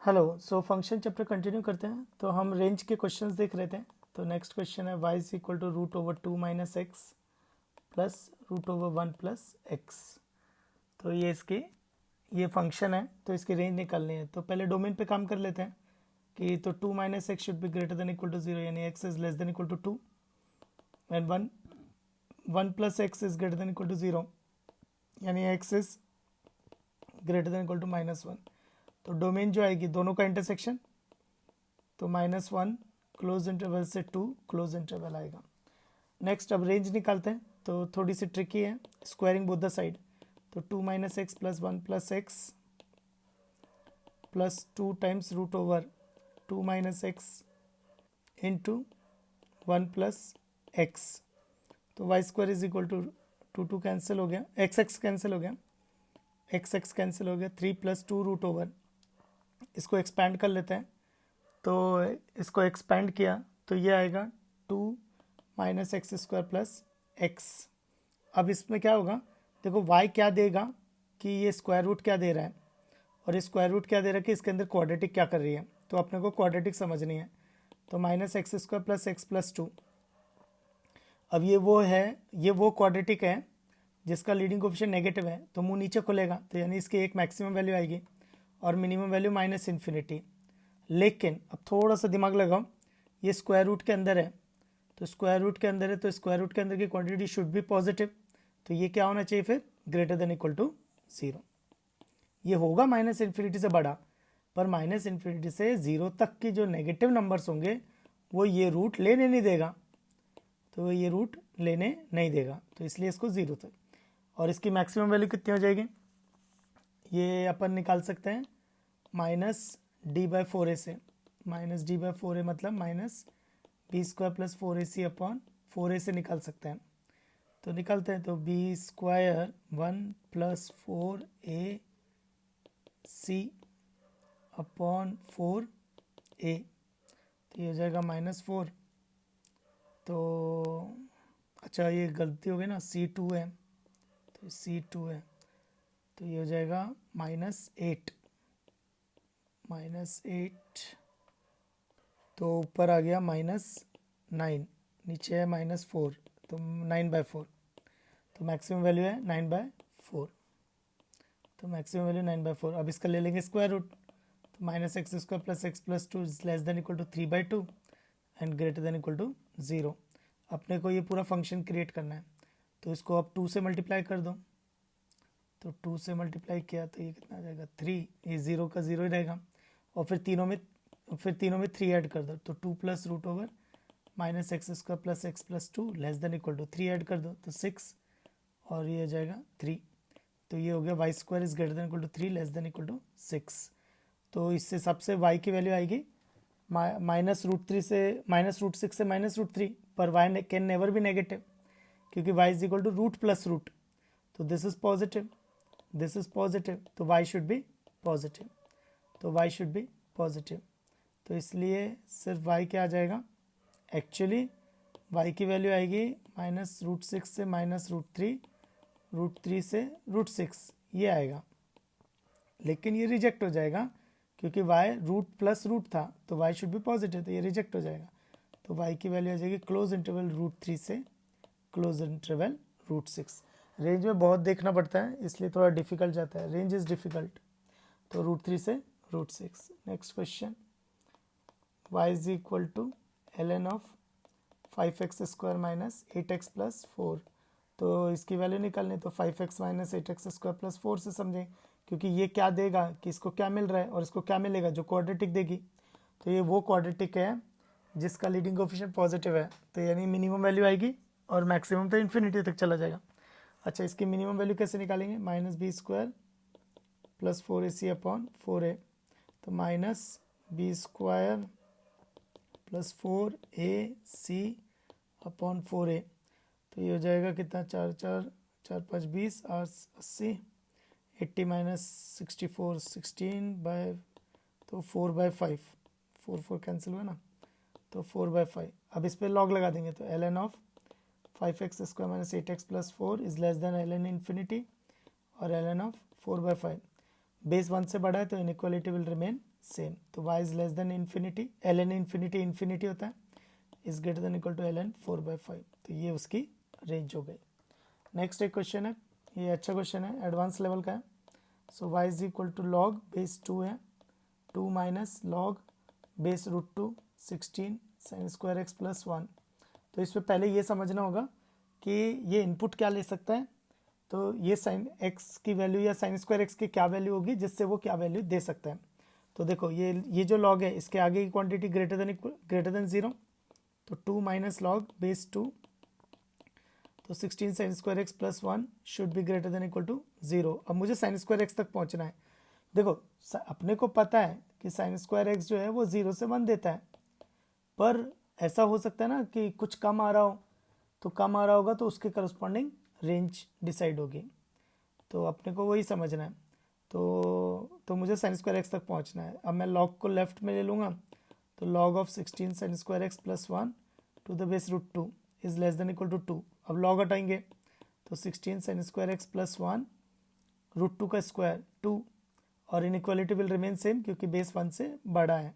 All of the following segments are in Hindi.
Hello. So function chapter continue करते हैं। तो हम रेंज के क्वेश्चंस देख रहे थे। तो नेक्स्ट क्वेश्चन है y is equal to root over 2 minus x plus root over 1 plus x. तो ये फंक्शन है, तो इसकी रेंज निकालनी है। तो पहले डोमेन पे काम कर लेते हैं कि तो 2 minus x should be greater than equal to 0, यानी x is less than equal to 2 and 1 plus x is greater than equal to 0, यानी x is greater than equal to -1। तो डोमेन जो आएगी दोनों का इंटरसेक्शन, तो -1 क्लोज इंटरवल से 2 क्लोज इंटरवल आएगा। नेक्स्ट अब रेंज निकालते हैं, तो थोड़ी सी ट्रिकी है। स्क्वायरिंग बोथ द साइड, तो 2 minus x plus 1 plus x plus 2 times root over 2 minus x into 1 plus x. तो y square is equal to 2 cancel हो गया, एक्स कैंसिल हो गया, एक्स कैंसिल हो गया, 3 प्लस 2 रूट ओवर। इसको एक्सपैंड कर लेते हैं, तो इसको एक्सपैंड किया तो ये आएगा 2 minus x square plus x. अब इसमें क्या होगा, देखो y क्या देगा कि ये स्क्वायर रूट क्या दे रहा है, और ये स्क्वायर रूट क्या दे रहा है कि इसके अंदर क्वाड्रेटिक क्या कर रही है। तो अपने को क्वाड्रेटिक समझनी है। तो minus x square plus x plus 2। अब ये वो क्वाड्रेटिक है जिसका लीडिंग कोफिशिएंट नेगेटिव है, तो मुंह नीचे खुलेगा, तो यानी इसकी एक मैक्सिमम वैल्यू आएगी और मिनिमम वैल्यू माइनस इन्फिनिटी। लेकिन अब थोड़ा सा दिमाग लगाओ, ये स्क्वायर रूट के अंदर है, तो स्क्वायर रूट के अंदर है, तो स्क्वायर रूट के अंदर की क्वांटिटी शुड बी पॉजिटिव। तो ये क्या होना चाहिए फिर, ग्रेटर देन इक्वल टू 0। ये होगा माइनस इन्फिनिटी से बड़ा, पर माइनस इन्फिनिटी से 0 तक की जो नेगेटिव नंबर्स होंगे वो ये रूट लेने नहीं देगा, तो ये रूट लेने नहीं देगा, तो इसलिए इसको 0 तक। और इसकी मैक्सिमम वैल्यू कितनी हो जाएगी, ये अपन निकाल सकते हैं माइनस डी बाई 4a से। माइनस डी बाई 4a मतलब minus b square plus 4ac upon 4a से निकाल सकते हैं। तो निकालते हैं, तो B square 1 plus 4ac upon 4a, तो ये हो जाएगा -4। तो अच्छा ये गलती हो गई ना, c2 है, तो c2 है, तो ये हो जाएगा -8। -8, तो ऊपर आ गया -9, नीचे है -4, तो 9/4। तो मैक्सिमम वैल्यू है 9/4। तो मैक्सिमम वैल्यू 9/4। अब इसका ले लेंगे स्क्वायर रूट, तो minus x square plus x plus 2 is less than equal to 3/2 and greater than equal to 0। अपने को ये पूरा फंक्शन क्रिएट करना है, तो इसको अब 2 से मल्टीप्लाई कर दो। तो 2 से मल्टीप्लाई किया तो ये कितना आ जाएगा 3, ये 0 का 0 ही रहेगा। और फिर तीनों में 3 ऐड कर दो, तो 2 plus root over minus x square plus x plus 2 less than equal to 3 add कर दो, तो 6, और ये हो जाएगा 3। तो ये हो गया y square is greater than equal to 3 less than equal to 6। तो इससे सबसे वाई की वैल्यू आएगी -√3 से -√6 से -√3, पर y can never be negative क्योंकि y is equal to root plus root. तो this is positive, this is positive, तो वाई शुड बी पॉजिटिव, तो वाई शुड बी पॉजिटिव। तो इसलिए सिर्फ y क्या आ जाएगा, एक्चुअली y की वैल्यू आएगी -√6 से -√3, √3 से √6, ये आएगा। लेकिन ये रिजेक्ट हो जाएगा क्योंकि y रूट प्लस रूट था, तो y शुड बी पॉजिटिव, तो ये रिजेक्ट हो जाएगा। तो y की वैल्यू आ जाएगी क्लोज इंटरवल √3 से क्लोज इंटरवल √6। रेंज में बहुत देखना पड़ता है, इसलिए थोड़ा डिफिकल्ट जाता है, रेंज इज़ डिफिकल्ट। तो √3 से √6। Next question, y is equal to ln of 5x square minus 8x plus 4। तो इसकी वैल्यू निकालनी, तो 5x minus 8x square plus 4 से समझें, क्योंकि ये क्या देगा कि इसको क्या मिल रहा है और इसको क्या मिलेगा, जो क्वाड्रेटिक देगी। तो ये वो क्वाड्रेटिक है जिसका लीडिंग कोफिशिएंट पॉजिटिव है, तो यानी मिनिमम वैल्यू आएगी और मैक्सिमम तो इन्फिनिटी तक चला जाएगा। अच्छा, इसकी मिनिमम वैल्यू कैसे निकालेंगे, minus b square plus 4ac upon 4a, तो minus b square plus 4ac upon 4a, तो ये हो जाएगा कितना, 4×4=4×5=20, 8×80, 80 माइनस 64 16 तो 4/5, 4 कैंसिल हुआ ना, तो 4/5। अब इस पर लॉग लगा देंगे, तो ln of 5x square minus 8x plus 4 is less than ln infinity और ln ऑफ 4/5। बेस 1 से बड़ा है तो इनइक्वालिटी विल रिमेन सेम। तो y is less than infinity, ln infinity infinity होता है, is greater than equal to ln 4/5। तो ये उसकी रेंज हो गई। नेक्स्ट एक क्वेश्चन है, ये अच्छा क्वेश्चन है, एडवांस लेवल का है। So y is equal to log base 2 है, 2 minus log base root 2 16 sine square x plus 1। तो इसमें पहले ये समझना होगा कि ये इनपुट क्या ले सकता है, तो ये साइन एक्स की वैल्यू या साइन स्क्वायर एक्स की क्या वैल्यू होगी जिससे वो क्या वैल्यू दे सकता है। तो देखो ये जो लॉग है इसके आगे की क्वांटिटी ग्रेटर देन 0, तो 2 माइनस लॉग बेस 2, तो 16 sine square x plus 1 should be greater than equal to 0। अब मुझे साइन स्क्वायर एक्स तक पहुंचना है। देखो अपने को पता है कि साइन स्क्वायर एक्स जो है वो 0 से 1 देता है, पर ऐसा हो सकता है ना कि कुछ कम आ रहा हो, तो कम आ रहा होगा तो उसके करस्पॉन्डिंग रेंज डिसाइड होगी। तो अपने को वही समझना है। तो मुझे साइन स्क्वायर एक्स तक पहुंचना है। अब मैं लॉग को लेफ्ट में ले लूँगा, तो log of 16 sine square x plus 1 to the base root 2 is less than equal to 2। अब लॉग हटाएंगे तो 16 sine square x plus 1 root 2 का स्क्वायर 2, और इनइक्वालिटी विल रिमेन सेम क्योंकि बेस 1 से बड़ा है।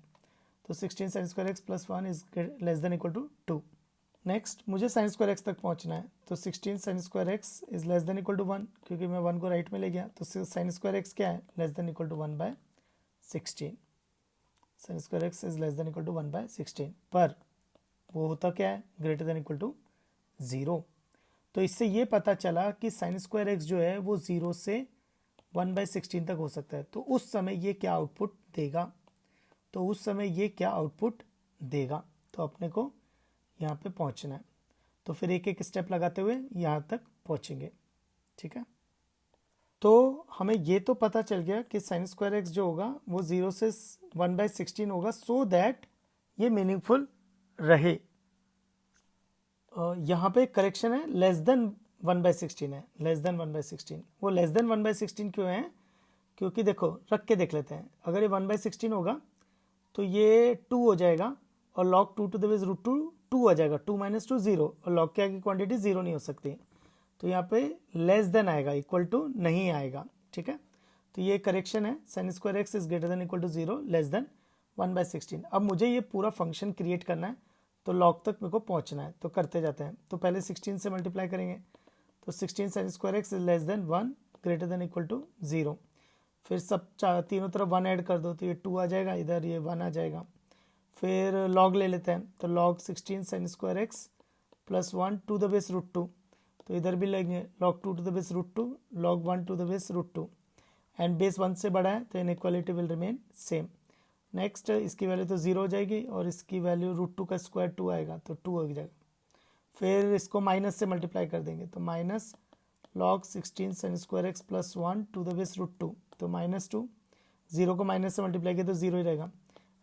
तो 16 sine square x plus 1 is less than equal to 2। Next मुझे साइन स्क्वायर एक्स तक पहुंचना है, तो 16 sine square x is less than equal to 1, क्योंकि मैं 1 को राइट में ले गया। तो साइन स्क्वायर एक्स क्या है, less than equal to 1/16। Sine square x is less than equal to 1/16, पर वो होता क्या है, ग्रेटर देन इक्वल टू 0। तो इससे ये पता चला कि साइन स्क्वायर एक्स जो है वो 0 से 1/16 तक हो सकता है। तो उस समय ये क्या आउटपुट देगा, तो अपने को यहाँ पे पहुँचना है। तो फिर एक एक स्टेप लगाते हुए यहाँ तक पहुँचेंगे, ठीक है। तो हमें ये तो पता चल गया कि साइन स्क्वायर एक्स जो होगा वो 0 से 1/16 होगा, सो दैट ये मीनिंगफुल रहे। यहाँ पे करेक्शन है, लेस देन 1/16 है, लेस देन 1/16। वो लेस देन 1/16 क्यों है, क्योंकि देखो रख के देख लेते हैं। अगर ये 1/16 होगा तो ये 2 हो जाएगा, और log 2 to the base root 2 आ जाएगा, 2 माइनस 2 0, और log के आगे क्वांटिटी 0 नहीं हो सकती। तो यहाँ पे लेस देन आएगा, इक्वल टू नहीं आएगा, ठीक है। तो ये करेक्शन है, sine square x is greater than equal to 0 less than 1/16। अब मुझे ये पूरा फंक्शन क्रिएट करना है, तो log तक मेरे को पहुँचना है। तो करते जाते हैं। तो पहले 16 से मल्टीप्लाई करेंगे, तो 16 sine square x is less than 1 greater than equal to 0। फिर सब तीनों तरफ 1 ऐड कर दो, तो ये 2 आ जाएगा, इधर ये 1 आ जाएगा। फिर log ले लेते हैं, तो log 16 sine square x plus 1 to the base root 2, तो इधर भी लेंगे log 2 to the base root 2, log 1 to the base root 2, and base 1 से बड़ा है तो inequality will remain same. Next इसकी वैल्यू तो 0 हो जाएगी, और इसकी वैल्यू रूट 2 का स्क्वायर 2 आएगा, तो 2 हो जाएगा। फिर इसको माइनस से मल्टीप्लाई कर देंगे, तो minus log 16 sine square x plus 1 to the base root 2, तो -2, 0 को माइनस से मल्टीप्लाई किया तो 0 ही रहेगा,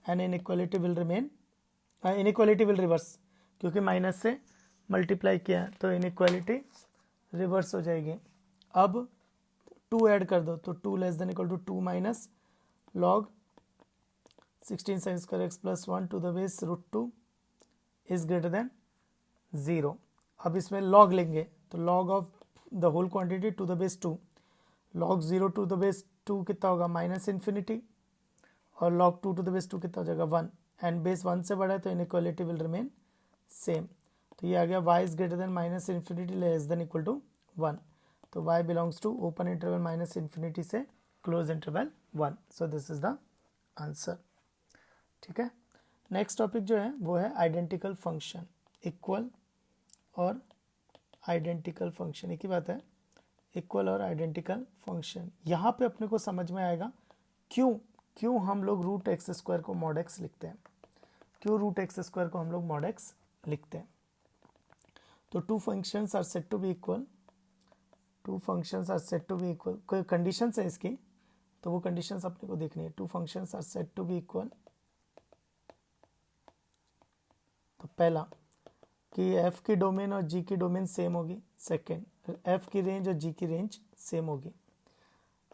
and inequality will remain, inequality will reverse, क्योंकि माइनस से मल्टीप्लाई किया तो इनइक्वालिटी रिवर्स हो जाएगी। अब 2 ऐड कर दो, तो 2 less than equal to 2 minus log 16 sine square x plus 1 to the base root 2 is greater than 0। अब इसमें log लेंगे, तो log of the whole quantity to the base 2, log 0 to the base 2 कितना होगा, माइनस इन्फिनिटी, और log 2 टू द बेस 2 कितना हो जाएगा, 1, एंड बेस 1 से बड़ा है तो इनइक्वालिटी विल रिमेन सेम। तो ये आ गया y is greater than minus infinity less than equal to 1। तो y belongs to open interval minus infinity से close interval 1। So this is the answer, ठीक है। नेक्स्ट टॉपिक जो है वो है आइडेंटिकल फंक्शन, इक्वल और आइडेंटिकल फंक्शन, एक ही बात है, इक्वल और आइडेंटिकल फंक्शन। यहाँ पे अपने को समझ में आएगा क्यों हम लोग रूट एक्स स्क्वायर को मॉड एक्स लिखते हैं, क्यों रूट एक्स स्क्वायर को हम लोग मॉड एक्स लिखते हैं। तो two functions are set to be equal, कोई कंडीशंस है इसकी, तो वो कंडीशंस अपने को देखनी है। Two functions are set to be equal, तो पहला कि f की डोमेन और g की डोमेन सेम होगी, सेकेंड f की रेंज और g की रेंज सेम होगी।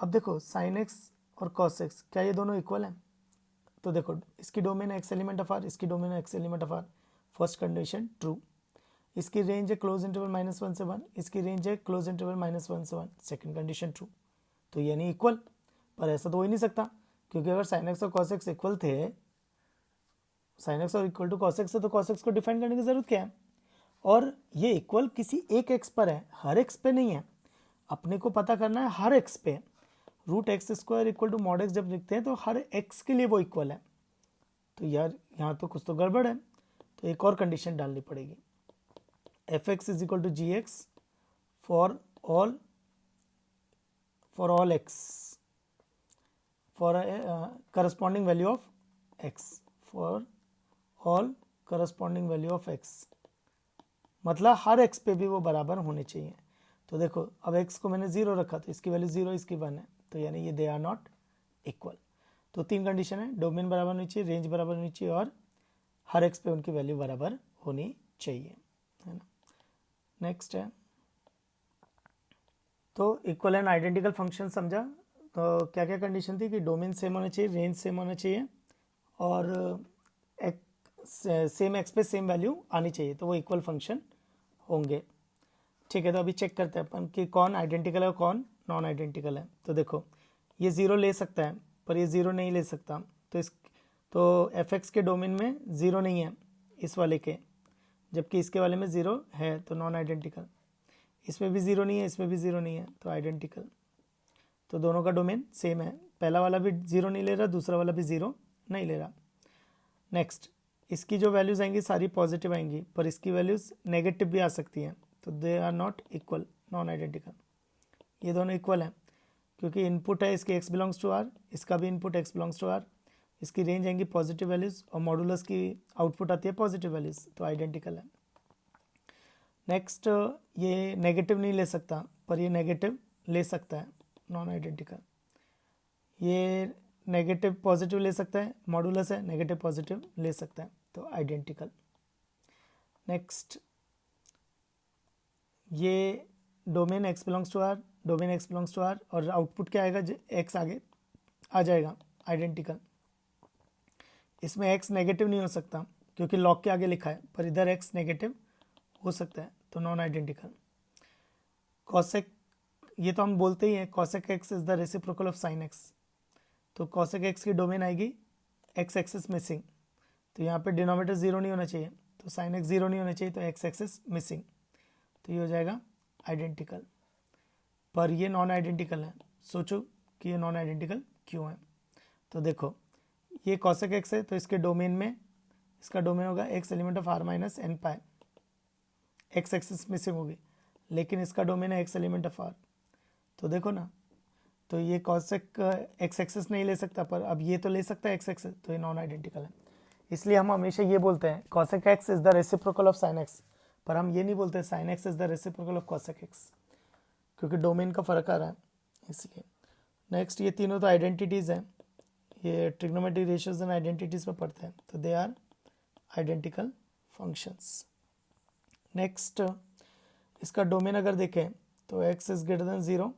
अब देखो साइन x और cos x, क्या ये दोनों इक्वल हैं? तो देखो इसकी डोमेन है x एलिमेंट ऑफ r, इसकी डोमेन है x element of r, first condition true. इसकी रेंज है क्लोज इंटरवल -1 से 1, इसकी रेंज है क्लोज इंटरवल -1 से 1, सेकंड कंडीशन ट्रू। तो यानी इक्वल। पर ऐसा तो हो ही नहीं सकता, क्योंकि अगर साइन एक्स और कॉस एक्स इक्वल थे, साइन एक्स और इक्वल टू कॉस एक्स है, तो कॉस एक्स को डिफाइन करने की जरूरत क्या है। और ये इक्वल किसी एक एक्स पर है, हर एक्स पे नहीं है। अपने को पता करना है हर एक्स पे। Root x square equal to mod x जब लिखते हैं तो हर एक्स के लिए वो इक्वल है। तो यार यहाँ तो कुछ तो गड़बड़ है, तो एक और कंडीशन डालनी पड़ेगी। F x is equal to g x for all x for corresponding value of x, for all corresponding value of x, मतलब हर एक्स पे भी वो बराबर होने चाहिए। तो देखो अब एक्स को मैंने 0 रखा, तो इसकी वैल्यू 0, इसकी 1 है, तो यानी ये दे आर नॉट इक्वल। तो 3 कंडीशन है, डोमेन बराबर होनी चाहिए, रेंज बराबर होनी चाहिए, और हर एक्स पे उनकी वैल्यू बराबर होनी चाहिए, है ना। नेक्स्ट है, तो इक्वल एंड आइडेंटिकल फंक्शन समझा। तो क्या क्या कंडीशन थी कि डोमेन सेम होना चाहिए, रेंज सेम होना चाहिए, और सेम एक्स पे सेम वैल्यू आनी चाहिए, तो वो इक्वल फंक्शन होंगे। ठीक है, तो अभी चेक करते हैं अपन कि कौन आइडेंटिकल है और कौन नॉन आइडेंटिकल है। तो देखो ये 0 ले सकता है, पर ये 0 नहीं ले सकता, तो एफ एक्स के डोमेन में 0 नहीं है इस वाले के, जबकि इसके वाले में 0 है, तो नॉन आइडेंटिकल। इसमें भी 0 नहीं है, इसमें भी 0 नहीं है, तो आइडेंटिकल। तो दोनों का डोमेन सेम है, पहला वाला भी 0 नहीं ले रहा, दूसरा वाला भी 0 नहीं ले रहा। नेक्स्ट, इसकी जो वैल्यूज़ आएंगी सारी पॉजिटिव आएंगी, पर इसकी वैल्यूज़ नेगेटिव भी आ सकती हैं, तो they are not equal, non identical. ये दोनों इक्वल हैं क्योंकि इनपुट है इसके x बिलोंग्स टू r, इसका भी input x belongs to r, इसकी रेंज आएंगी पॉजिटिव वैल्यूज़ और मॉडुलस की आउटपुट आती है पॉजिटिव वैल्यूज़, तो आइडेंटिकल है। नेक्स्ट, ये नेगेटिव नहीं ले सकता, पर ये नेगेटिव ले सकता है, नॉन आइडेंटिकल। ये नेगेटिव पॉजिटिव ले सकता है, मॉडुलस है, नेगेटिव पॉजिटिव ले सकता है, तो आइडेंटिकल। नेक्स्ट, ये domain x belongs to r, domain x belongs to r, और आउटपुट क्या आएगा, x आगे आ जाएगा, आइडेंटिकल। इसमें x नेगेटिव नहीं हो सकता क्योंकि लॉग के आगे लिखा है, पर इधर x नेगेटिव हो सकता है, तो नॉन आइडेंटिकल। कॉसेक, ये तो हम बोलते ही हैं, cosec x is the reciprocal of sine x, तो कॉसेक x की डोमेन आएगी x एक्सिस मिसिंग, तो यहाँ पे डिनोमिनेटर 0 नहीं होना चाहिए, तो साइन x 0 नहीं होना चाहिए, तो x एक्सिस मिसिंग, तो ये हो जाएगा आइडेंटिकल। पर ये नॉन आइडेंटिकल है, सोचो कि ये नॉन आइडेंटिकल क्यों है। तो देखो ये कॉसेक x है, तो इसके डोमेन में, इसका डोमेन होगा x element of r minus n pi, x axis missing होगी, लेकिन इसका डोमेन है x एलिमेंट ऑफ r, तो देखो ना, तो ये कॉसेक x एक्सिस नहीं ले सकता, पर अब ये तो ले सकता है x एक्सिस, तो ये नॉन आइडेंटिकल है। इसलिए हम हमेशा ये बोलते हैं cosec x is the reciprocal of sine x, पर हम ये नहीं बोलते साइन x is the reciprocal of cosec x, क्योंकि डोमेन का फर्क आ रहा है इसलिए। नेक्स्ट, ये तीनों तो आइडेंटिटीज़ हैं, ये ट्रिग्नोमेट्रिक रेशियोज एंड आइडेंटिटीज़ में पढ़ते हैं, तो they are identical functions. Next, इसका डोमेन अगर देखें तो x is greater than 0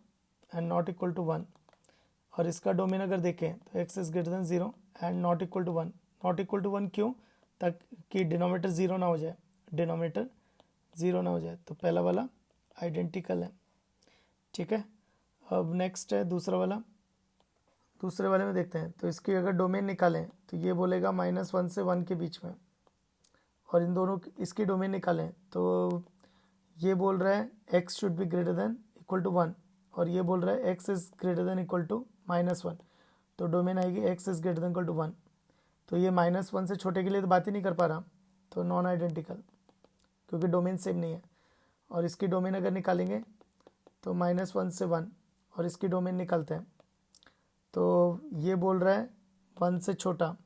and not equal to 1, और इसका डोमेन अगर देखें तो x is greater than 0 and not equal to 1। Not equal to 1 क्यों, ताकि डिनोमिनेटर 0 ना हो जाए, डिनोमिनेटर 0 ना हो जाए, तो पहला वाला आइडेंटिकल है। ठीक है, अब नेक्स्ट है दूसरा वाला। दूसरे वाले में देखते हैं, तो इसकी अगर डोमेन निकालें तो ये बोलेगा -1 से 1 के बीच में, और इन दोनों इसकी डोमेन निकालें तो ये बोल रहा है x should be greater than equal to 1, और ये बोल रहा है x is greater than equal to -1, तो डोमेन आएगी x is greater than equal to 1। तो ये -1 से छोटे के लिए तो बात ही नहीं कर पा रहा, तो नॉन आइडेंटिकल, क्योंकि डोमेन सेम नहीं है। और इसकी डोमेन अगर निकालेंगे तो -1 से 1, और इसकी डोमेन निकालते हैं तो ये बोल रहा है 1 से छोटा,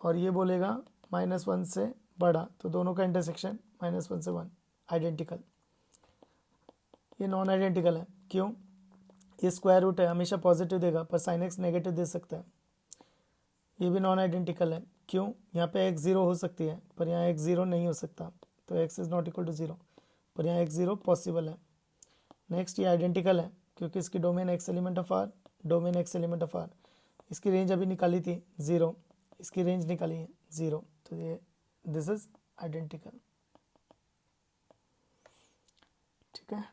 और ये बोलेगा -1 से बड़ा, तो दोनों का इंटरसेक्शन -1 से 1, आइडेंटिकल। ये नॉन आइडेंटिकल है, क्यों, ये स्क्वायर रूट है, हमेशा पॉजिटिव देगा, पर साइन एक्स नेगेटिव दे सकता है। ये भी नॉन आइडेंटिकल है, क्यों, यहाँ पे x 0 हो सकती है, पर यहाँ x 0 नहीं हो सकता, तो x is not equal to 0, पर यहाँ x 0 पॉसिबल है। नेक्स्ट, ये आइडेंटिकल है क्योंकि इसकी domain x element of r, domain x element of r, इसकी रेंज अभी निकाली थी 0, इसकी रेंज निकाली है 0, तो ये दिस इज आइडेंटिकल। ठीक है।